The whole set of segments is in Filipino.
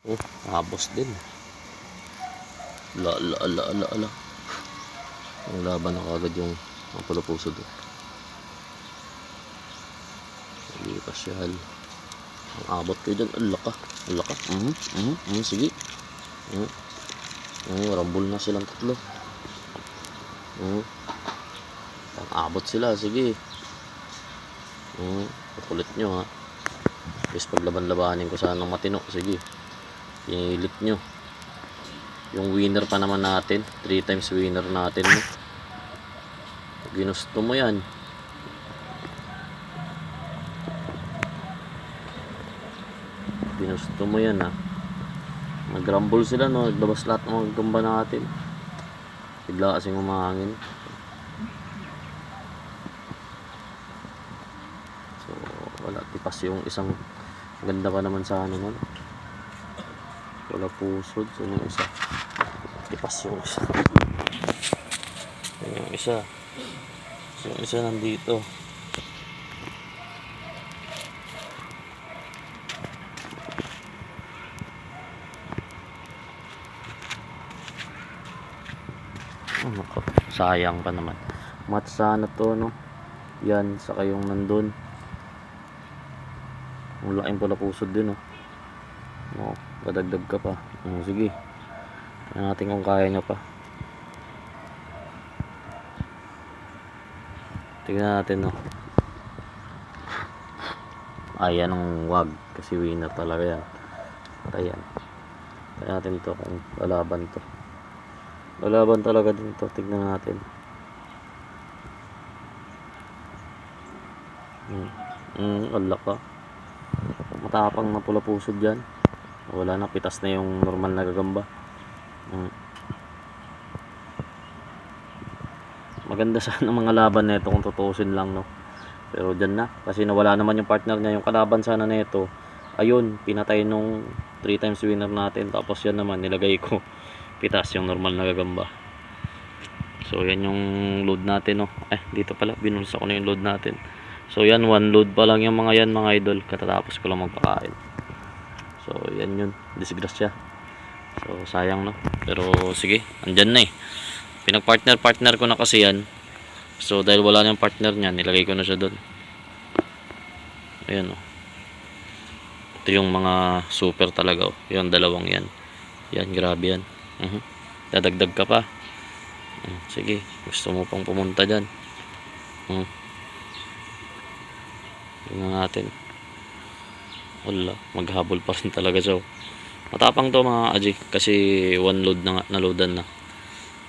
Oh, habos din. Ala. Ang laban na kagad yung palapuso doon. Sige, pasyal. Ang abot ko dyan. Alaka. Sige. Rambol na silang tatlo. Ang abot sila. Sige. Kulit nyo ha. Please paglaban-labanin ko sana ng matino. Sige. Pinilit nyo. Yung winner pa naman natin. 3 times winner natin. No? Ginusto mo yan. Ginusto mo yan ha. Nag-rumble sila no. Naglabas lahat ng mga gamba natin. Bigla kasing umahangin. So wala. Tipas yung isang ganda pa naman sa ano nun. Wala pusod. So yung isa. Tipas yung isa. Yung isa. So yung isa nandito. Oh, nako. Sayang pa naman. Mat sana to no. Yan. Saka yung nandun. Ang laking pala pusod din oh. No, padagdag ka pa. Sige. Tignan natin kung kaya nyo pa. Tignan natin no. Ayan ang wag. Kasi winner talaga yan. Ayan. Tignan natin to kung lalaban to. Lalaban talaga din to. Tignan natin. Alak ka. Matapang na pula pusod dyan. Wala na. Pitas na yung normal na gagamba. Maganda sana mga laban nito kung tutusin lang no. Pero dyan na. Kasi nawala naman yung partner niya. Yung kalaban sana nito. Ayun. Pinatay nung 3 times winner natin. Tapos yan naman. Nilagay ko. Pitas yung normal na gagamba. So yan yung load natin no. Dito pala. Binulsa ko na yung load natin. So yan. 1 load pa lang yung mga yan mga idol. Katatapos ko lang magpakain. So yan yun. Disgrasya. So sayang no. Pero sige. Andyan na eh. Pinag-partner ko na kasi yan. So dahil wala na yung partner niya, nilagay ko na siya doon. Ayan oh. Ito yung mga super talaga oh. Yung dalawang yan. Yan, grabe yan. Dadagdag ka pa. Sige, gusto mo pang pumunta dyan. Tingnan natin. Wala, maghabol pa rin talaga siya. Matapang to mga aji. Kasi 1 load na naloadan na.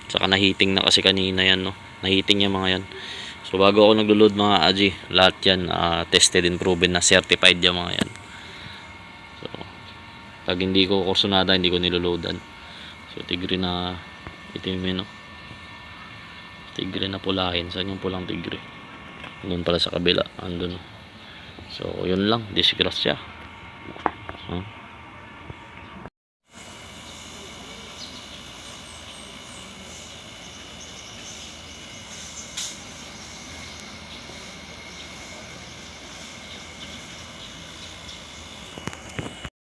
Saka nahiting na kasi kanina yan no. Nahiting yung mga yan. So bago ako naglo-load mga aji, lahat yan tested and proven na, certified yung mga yan. So pag hindi ko kursonada, hindi ko niloloadan. So tigre na itim no. Tigre na pulahin. Saan yung pulang tigre? Doon pala sa kabila. Andun. So yun lang, disgrasya.